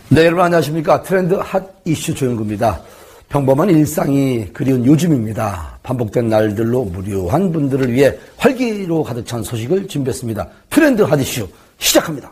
네, 여러분 안녕하십니까. 트렌드 핫 이슈 조영구입니다. 평범한 일상이 그리운 요즘입니다. 반복된 날들로 무료한 분들을 위해 활기로 가득 찬 소식을 준비했습니다. 트렌드 핫 이슈 시작합니다.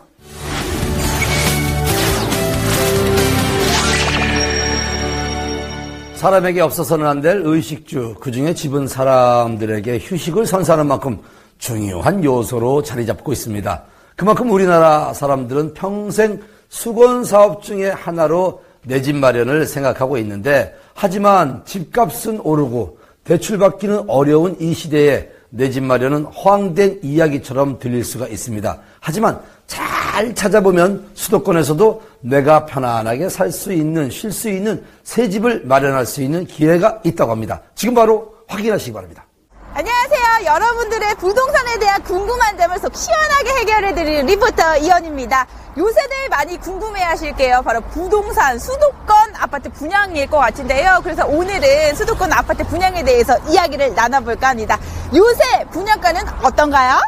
사람에게 없어서는 안 될 의식주, 그중에 집은 사람들에게 휴식을 선사하는 만큼 중요한 요소로 자리 잡고 있습니다. 그만큼 우리나라 사람들은 평생 수건사업 중에 하나로 내 집 마련을 생각하고 있는데, 하지만 집값은 오르고 대출받기는 어려운 이 시대에 내 집 마련은 허황된 이야기처럼 들릴 수가 있습니다. 하지만 잘 찾아보면 수도권에서도 내가 편안하게 살 수 있는, 쉴 수 있는 새 집을 마련할 수 있는 기회가 있다고 합니다. 지금 바로 확인하시기 바랍니다. 안녕하세요. 여러분들의 부동산에 대한 궁금한 점을 속 시원하게 해결해드리는 리포터 이현입니다. 요새들 많이 궁금해하실게요. 바로 부동산, 수도권 아파트 분양일 것 같은데요. 그래서 오늘은 수도권 아파트 분양에 대해서 이야기를 나눠볼까 합니다. 요새 분양가는 어떤가요?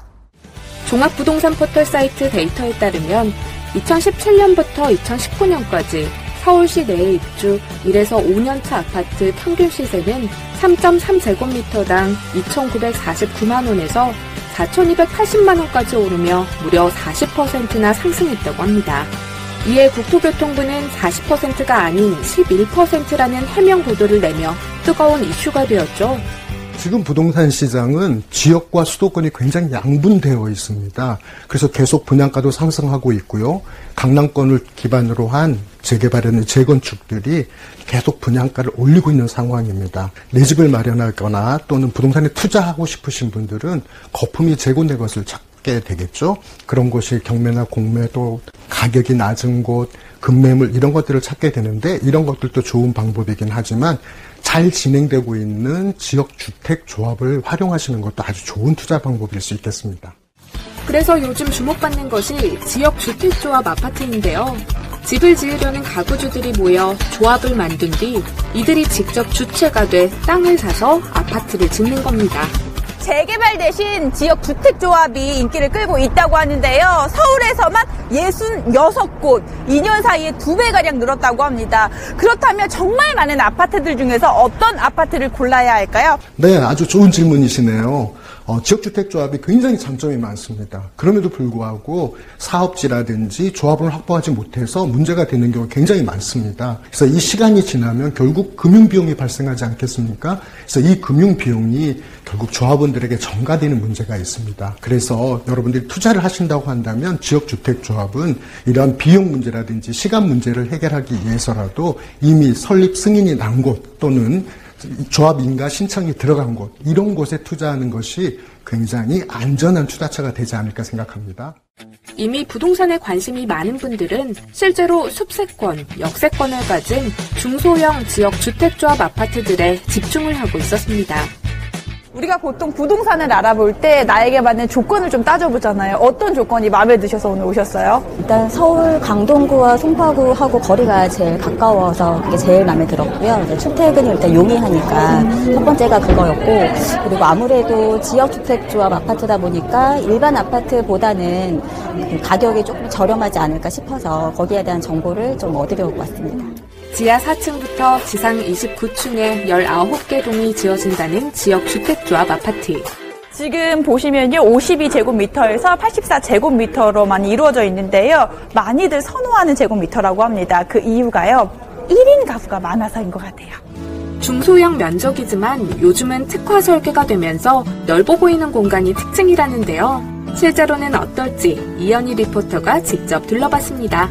종합부동산 포털 사이트 데이터에 따르면 2017년부터 2019년까지 서울시 내에 입주 1에서 5년차 아파트 평균 시세는 3.3제곱미터당 2,949만 원에서 4,280만 원까지 오르며 무려 40%나 상승했다고 합니다. 이에 국토교통부는 40%가 아닌 11%라는 해명 보도를 내며 뜨거운 이슈가 되었죠. 지금 부동산 시장은 지역과 수도권이 굉장히 양분되어 있습니다. 그래서 계속 분양가도 상승하고 있고요. 강남권을 기반으로 한 재개발이나 재건축들이 계속 분양가를 올리고 있는 상황입니다. 내 집을 마련하거나 또는 부동산에 투자하고 싶으신 분들은 거품이 재고된 것을 찾게 되겠죠. 그런 곳이 경매나 공매, 또 가격이 낮은 곳, 급매물 이런 것들을 찾게 되는데, 이런 것들도 좋은 방법이긴 하지만 잘 진행되고 있는 지역주택조합을 활용하시는 것도 아주 좋은 투자 방법일 수 있겠습니다. 그래서 요즘 주목받는 것이 지역주택조합 아파트인데요. 집을 지으려는 가구주들이 모여 조합을 만든 뒤 이들이 직접 주체가 돼 땅을 사서 아파트를 짓는 겁니다. 재개발 대신 지역주택조합이 인기를 끌고 있다고 하는데요. 서울에서만 66곳, 2년 사이에 2배가량 늘었다고 합니다. 그렇다면 정말 많은 아파트들 중에서 어떤 아파트를 골라야 할까요? 네, 아주 좋은 질문이시네요. 지역주택조합이 굉장히 장점이 많습니다. 그럼에도 불구하고 사업지라든지 조합을 확보하지 못해서 문제가 되는 경우가 굉장히 많습니다. 그래서 이 시간이 지나면 결국 금융비용이 발생하지 않겠습니까? 그래서 이 금융비용이 결국 조합원들에게 전가되는 문제가 있습니다. 그래서 여러분들이 투자를 하신다고 한다면 지역주택조합은 이러한 비용 문제라든지 시간 문제를 해결하기 위해서라도 이미 설립 승인이 난 곳 또는 조합 인가 신청이 들어간 곳, 이런 곳에 투자하는 것이 굉장히 안전한 투자처가 되지 않을까 생각합니다. 이미 부동산에 관심이 많은 분들은 실제로 숲세권, 역세권을 가진 중소형 지역주택조합 아파트들에 집중을 하고 있었습니다. 우리가 보통 부동산을 알아볼 때 나에게 맞는 조건을 좀 따져보잖아요. 어떤 조건이 마음에 드셔서 오늘 오셨어요? 일단 서울 강동구와 송파구하고 거리가 제일 가까워서 그게 제일 마음에 들었고요. 출퇴근이 일단 용이하니까 첫 번째가 그거였고, 그리고 아무래도 지역주택조합 아파트다 보니까 일반 아파트보다는 그 가격이 조금 저렴하지 않을까 싶어서 거기에 대한 정보를 좀 얻으려고 왔습니다. 지하 4층부터 지상 29층에 19개 동이 지어진다는 지역주택조합 아파트. 지금 보시면요, 52제곱미터에서 84제곱미터로만 이루어져 있는데요. 많이들 선호하는 제곱미터라고 합니다. 그 이유가요, 1인 가구가 많아서인 것 같아요. 중소형 면적이지만 요즘은 특화 설계가 되면서 넓어 보이는 공간이 특징이라는데요. 실제로는 어떨지 이현희 리포터가 직접 둘러봤습니다.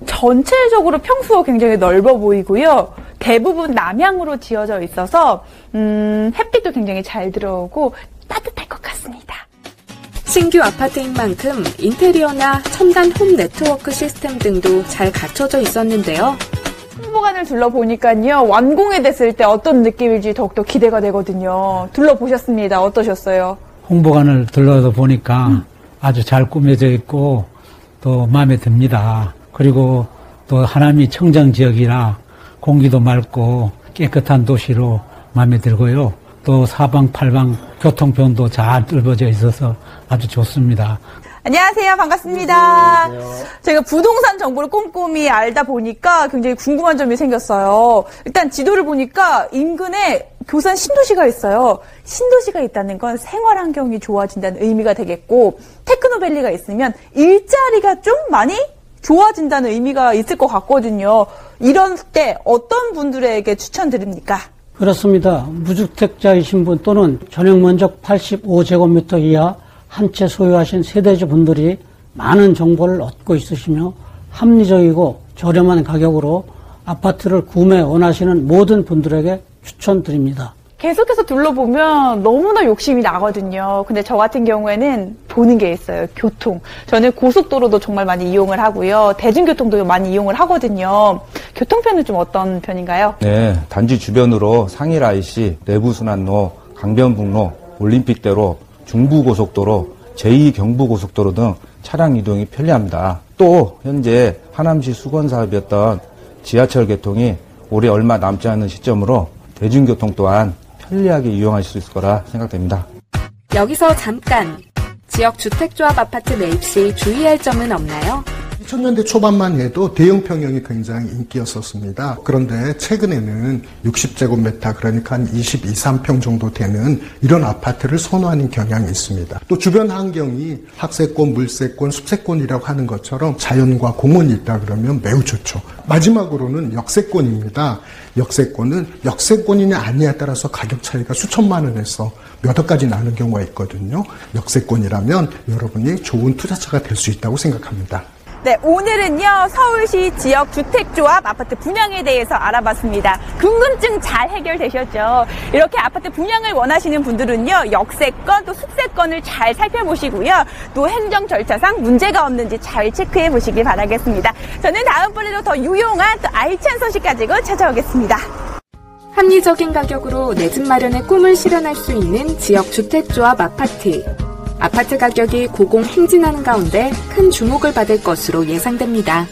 전체적으로 평수가 굉장히 넓어 보이고요. 대부분 남향으로 지어져 있어서 햇빛도 굉장히 잘 들어오고 따뜻할 것 같습니다. 신규 아파트인 만큼 인테리어나 첨단 홈 네트워크 시스템 등도 잘 갖춰져 있었는데요. 홍보관을 둘러보니까요, 완공이 됐을 때 어떤 느낌일지 더욱더 기대가 되거든요. 둘러보셨습니다. 어떠셨어요? 홍보관을 둘러서 보니까 아주 잘 꾸며져 있고 또 마음에 듭니다. 그리고 또 하남이 청정지역이라 공기도 맑고 깨끗한 도시로 마음에 들고요. 또 사방팔방 교통편도 잘 넓어져 있어서 아주 좋습니다. 안녕하세요. 반갑습니다. 제가 부동산 정보를 꼼꼼히 알다 보니까 굉장히 궁금한 점이 생겼어요. 일단 지도를 보니까 인근에 교산 신도시가 있어요. 신도시가 있다는 건 생활 환경이 좋아진다는 의미가 되겠고, 테크노밸리가 있으면 일자리가 좀 많이 좋아진다는 의미가 있을 것 같거든요. 이런 때 어떤 분들에게 추천드립니까? 그렇습니다. 무주택자이신 분 또는 전용 면적 85제곱미터 이하 한 채 소유하신 세대주 분들이 많은 정보를 얻고 있으시며 합리적이고 저렴한 가격으로 아파트를 구매 원하시는 모든 분들에게 추천드립니다. 계속해서 둘러보면 너무나 욕심이 나거든요. 근데 저 같은 경우에는 보는 게 있어요. 교통. 저는 고속도로도 정말 많이 이용을 하고요. 대중교통도 많이 이용을 하거든요. 교통편은 좀 어떤 편인가요? 네, 단지 주변으로 상일 IC, 내부순환로, 강변북로, 올림픽대로, 중부고속도로, 제2경부고속도로 등 차량 이동이 편리합니다. 또 현재 하남시 수건사업이었던 지하철 개통이 올해 얼마 남지 않은 시점으로 대중교통 또한 편리하게 이용하실 수 있을 거라 생각됩니다. 여기서 잠깐! 지역 주택조합 아파트 매입 시 주의할 점은 없나요? 2000년대 초반만 해도 대형 평형이 굉장히 인기였었습니다. 그런데 최근에는 60제곱미터, 그러니까 한 22, 3평 정도 되는 이런 아파트를 선호하는 경향이 있습니다. 또 주변 환경이 학세권, 물세권, 숲세권이라고 하는 것처럼 자연과 공원이 있다 그러면 매우 좋죠. 마지막으로는 역세권입니다. 역세권은 역세권이냐 아니냐에 따라서 가격 차이가 수천만 원에서 몇 억까지 나는 경우가 있거든요. 역세권이라면 여러분이 좋은 투자처가 될 수 있다고 생각합니다. 네, 오늘은요, 서울시 지역 주택조합 아파트 분양에 대해서 알아봤습니다. 궁금증 잘 해결되셨죠? 이렇게 아파트 분양을 원하시는 분들은요, 역세권 또 숲세권을 잘 살펴보시고요. 또 행정 절차상 문제가 없는지 잘 체크해 보시길 바라겠습니다. 저는 다음번에도 더 유용한 또 알찬 소식 가지고 찾아오겠습니다. 합리적인 가격으로 내 집 마련의 꿈을 실현할 수 있는 지역 주택조합 아파트. 아파트 가격이 고공행진하는 가운데 큰 주목을 받을 것으로 예상됩니다.